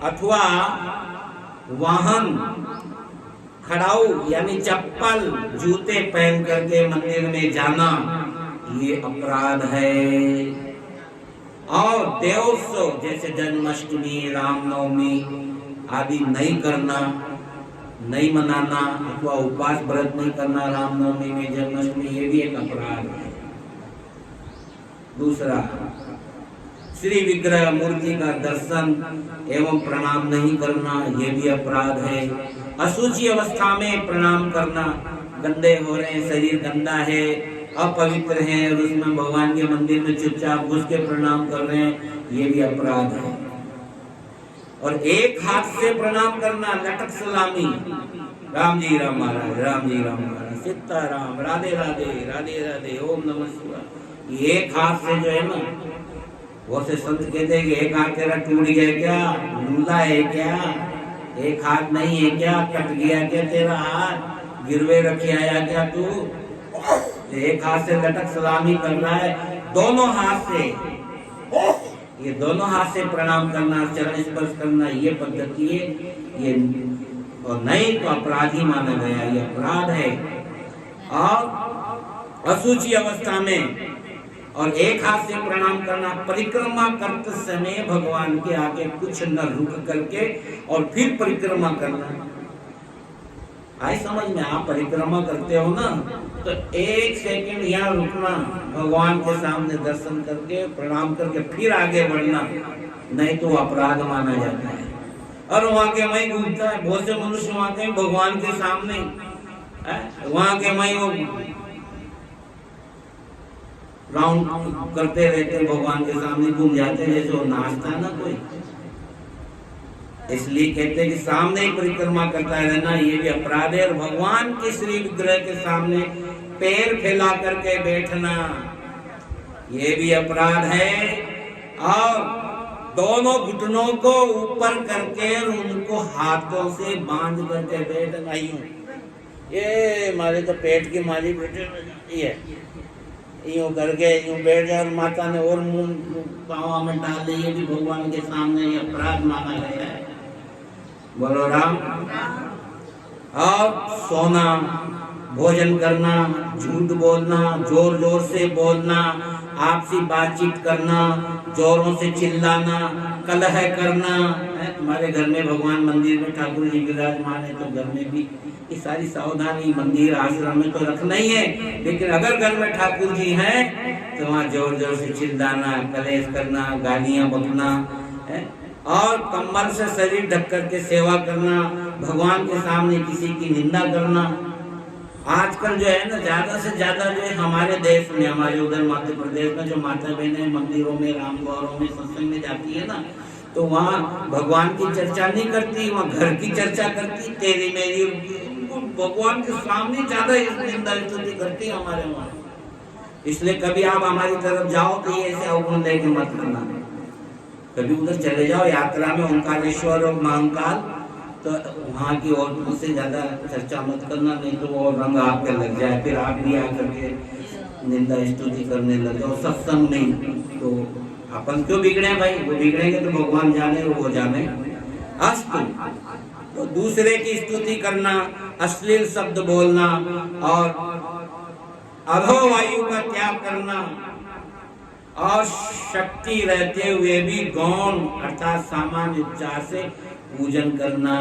अथवा वाहन खड़ाऊ यानी चप्पल जूते पहन करके मंदिर में जाना ये अपराध है। और देवोत्सव जैसे जन्माष्टमी, रामनवमी आदि नहीं करना, नहीं मनाना, अथवा उपवास व्रत नहीं करना रामनवमी में, जन्माष्टमी, ये भी एक अपराध है। दूसरा, श्री विग्रह मूर्ति का दर्शन एवं प्रणाम नहीं करना, ये भी अपराध है। अशुचि अवस्था में प्रणाम करना, गंदे हो रहे हैं, शरीर गंदा है, अपवित्र है और उसमें भगवान के मंदिर में चुपचाप घुस के प्रणाम कर रहे हैं, ये भी अपराध है। और एक हाथ से प्रणाम करना, लटक सलामी, राम जी राम महाराज, राम जी राम महाराज, सीताराम, राधे राधे, राधे राधे, ओम नमः शिवाय, एक हाथ से जो है ना, वो से संत कहते हैं कि एक हाथ तेरा टूट गया क्या, लूला है क्या, एक हाथ नहीं है क्या, कट गया क्या तेरा हाथ, गिरवे रखे आया क्या तू, एक हाथ से लटक सलामी कर रहा है, दोनों हाथ से, ये दोनों हाथ से प्रणाम करना, चरण स्पर्श करना, ये पद्धति है, ये और नहीं तो अपराधी माना गया, ये अपराध है। और अशुचि अवस्था में और एक हाथ से प्रणाम करना, परिक्रमा करते समय भगवान के आगे कुछ न रुक करके और फिर परिक्रमा करना। आई समझ में? आप परिक्रमा करते हो ना, तो एक सेकंड यहाँ रुकना, भगवान के सामने दर्शन करके प्रणाम करके फिर आगे बढ़ना, नहीं तो अपराध माना जाता है। और वहां के मई घूमता है, बहुत से मनुष्य वहां के भगवान के सामने, वहां के मई वो राउंड करते रहते, भगवान के सामने घूम जाते जैसे वो नाचता है ना कोई। इसलिए कहते हैं कि सामने ही परिक्रमा करता रहना, ये भी अपराध है। और भगवान के श्री विग्रह के सामने पैर फैला करके बैठना, ये भी अपराध है। और दोनों घुटनों को ऊपर करके उनको हाथों से बांध करके बैठना, ये हमारे तो पेट की मारी बैठे जाती है, यूं करके यूं बैठ जाए, माता ने और मुंह पाँव में डाल दी, ये भी भगवान के सामने ये अपराध माना गया है। बोलो राम। और सोना, भोजन करना, झूठ बोलना, जोर जोर से बोलना, आपसी बातचीत करना, जोरों से चिल्लाना, कलह करना। तुम्हारे घर में भगवान मंदिर में ठाकुर जी विराजमान है तो घर में भी ये सारी सावधानी मंदिर आश्रम में तो रखना ही है, लेकिन अगर घर में ठाकुर जी हैं तो वहाँ जोर जोर से चिल्लाना, कलेश करना, गालियां बकना है, और कमर से शरीर ढक करके सेवा करना, भगवान के सामने किसी की निंदा करना। आजकल जो है ना, ज्यादा से ज्यादा जो है हमारे देश में, हमारे उधर मध्य प्रदेश में जो माता बहनें मंदिरों में, राम गौरों में सत्संग में जाती है ना, तो वहाँ भगवान की चर्चा नहीं करती, वहाँ घर की चर्चा करती, तेरी मेरी, भगवान के सामने ज्यादा निंदा स्तुति करती है हमारे वहाँ। इसलिए कभी आप हमारी तरफ जाओ तो ये ऐसे अवगुण लेके मत करना, कभी उधर चले जाओ यात्रा में, ओंकारेश्वर और महाकाल, तो वहाँ की और से ज्यादा चर्चा मत करना, नहीं तो वो रंग आप पे लग जाए, फिर आप भी आकर के निंदा स्तुति करने लग जाओ सत्संग नहीं। तो अपन क्यों बिगड़े भाई? वो बिगड़ेंगे तो भगवान जाने और वो जाने। अस्तु, तो दूसरे की स्तुति करना, अश्लील शब्द बोलना और अधोवायु का त्याग करना, और शक्ति रहते हुए भी गौण अर्थात सामान्य उपचार से पूजन करना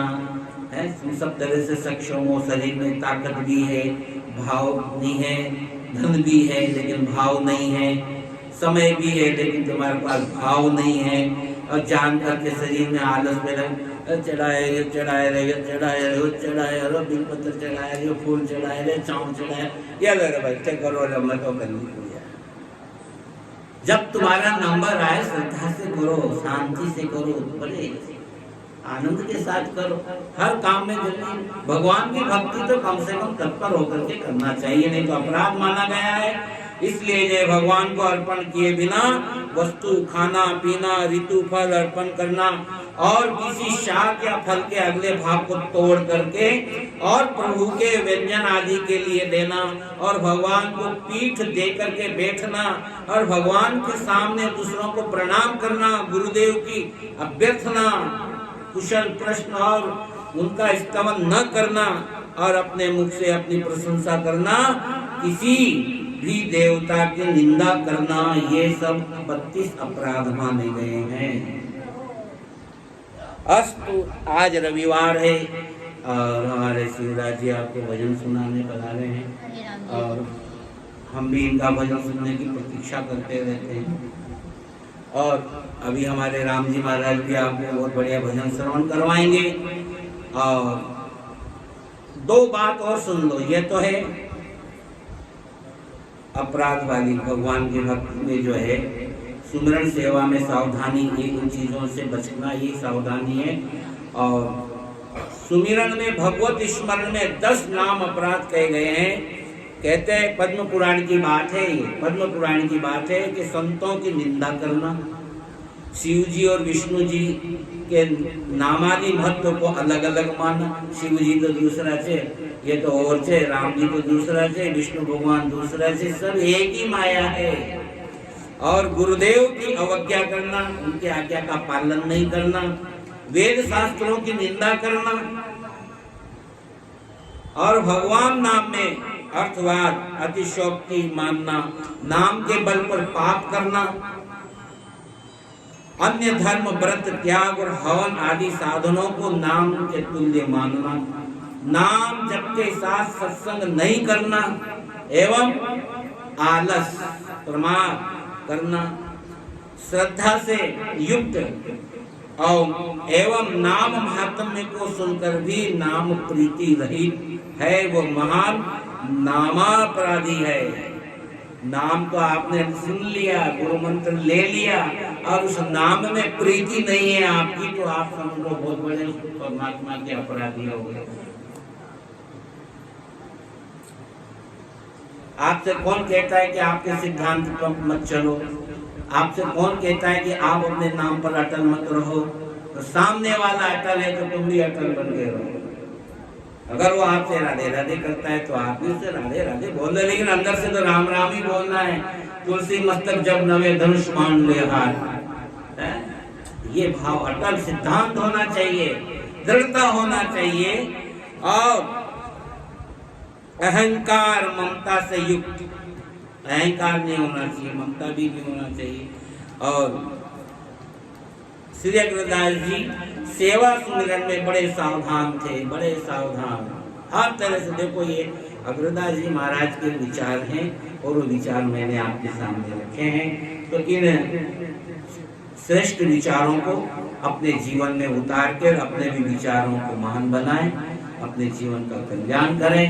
है। सब तरह से सक्षम हो, शरीर में ताकत भी है, भाव नहीं है, धन भी है लेकिन भाव नहीं है, समय भी है लेकिन तुम्हारे पास भाव नहीं है, और जान करके शरीर में आलस में चढ़ाए रहे, चढ़ाए रहे, चढ़ाए रहे, चढ़ाए रहे, बिल पत्र चढ़ाए रहे, फूल चढ़ाए रहे, चाँव चढ़ाए, ये लग रहा भाई करो, लम्बा तो करनी पड़ी। जब तुम्हारा नंबर आए श्रद्धा से करो, शांति से करो, बड़े आनंद के साथ करो। हर काम में जल्दी भगवान की भक्ति तो कम से कम तत्पर होकर के करना चाहिए, नहीं तो अपराध माना गया है। इसलिए जय भगवान को अर्पण किए बिना वस्तु, खाना पीना, ऋतु फल अर्पण करना और किसी शाक या फल के अगले भाग को तोड़ करके और प्रभु के व्यंजन आदि के लिए देना और भगवान को पीठ दे करके बैठना और भगवान के सामने दूसरों को प्रणाम करना, गुरुदेव की अभ्यर्थना कुशल प्रश्न और उनका स्तवन न करना और अपने मुख से अपनी प्रशंसा करना, किसी भी देवता की निंदा करना, ये सब 32 अपराध माने गए हैं। अस्तु, आज रविवार है और हमारे शिवराज जी आपको भजन सुनाने पधारे हैं और हम भी इनका भजन सुनने की प्रतीक्षा करते रहते हैं। और अभी हमारे राम जी महाराज भी आपको बहुत बढ़िया भजन श्रवण करवाएंगे। और दो बात और सुन लो, ये तो है अपराध वाली, भगवान के भक्त में जो है सुमिरन सेवा में सावधानी, ये इन चीजों से बचना, ये सावधानी है। और सुमिरन में भगवत स्मरण में 10 नाम अपराध कहे गए हैं। कहते हैं पद्म पुराण की बात है, ये पद्म पुराण की बात है कि संतों की निंदा करना, शिव जी और विष्णु जी के नामादि महत्व को अलग अलग मानना। शिव जी तो दूसरा छे, ये तो और छे, राम जी तो दूसरा छे, विष्णु भगवान दूसरा छे, सब एक ही माया है। और गुरुदेव की अवज्ञा करना, उनके आज्ञा का पालन नहीं करना, वेद शास्त्रों की निंदा करना और भगवान नाम में अर्थवाद अतिशयोक्ति मानना, नाम के बल पर पाप करना, अन्य धर्म व्रत त्याग और हवन आदि साधनों को नाम के तुल्य मानना, नाम जप के साथ सत्संग नहीं करना एवं आलस प्रमाद करना, श्रद्धा से युक्त और एवं नाम महात्म्य को सुनकर भी नाम प्रीति रहित है, वो महान नामापराधी है। नाम तो आपने सुन लिया, गुरु मंत्र ले लिया और उस नाम में प्रीति नहीं है आपकी, तो आप समझो बहुत बड़े परमात्मा के अपराधी हो गए। आपसे कौन कहता है कि आपके सिद्धांत पर मत चलो? आपसे कौन कहता है कि आप अपने नाम पर अटल मत रहो? तो सामने वाला अटल है तो तुम भी अटल बन के रहो। अगर वो आपसे राधे राधे करता है तो आप भी उससे राधे राधे बोल रहे, लेकिन अंदर से तो राम राम ही बोलना है। तुलसी मस्तक जब नवे धनुष मान ले हाथ, ये भाव अटल सिद्धांत होना चाहिए, दृढ़ता होना चाहिए और अहंकार ममता से युक्त, अहंकार नहीं होना चाहिए, ममता भी नहीं होना चाहिए। और श्री अग्रदास जी सेवा सुमिरन में बड़े सावधान थे, बड़े सावधान हर तरह से। देखो ये अग्रदास जी महाराज के विचार हैं और वो विचार मैंने आपके सामने रखे हैं। तो इन श्रेष्ठ विचारों को अपने जीवन में उतार कर अपने भी विचारों को महान बनाएं, अपने जीवन का कल्याण करें।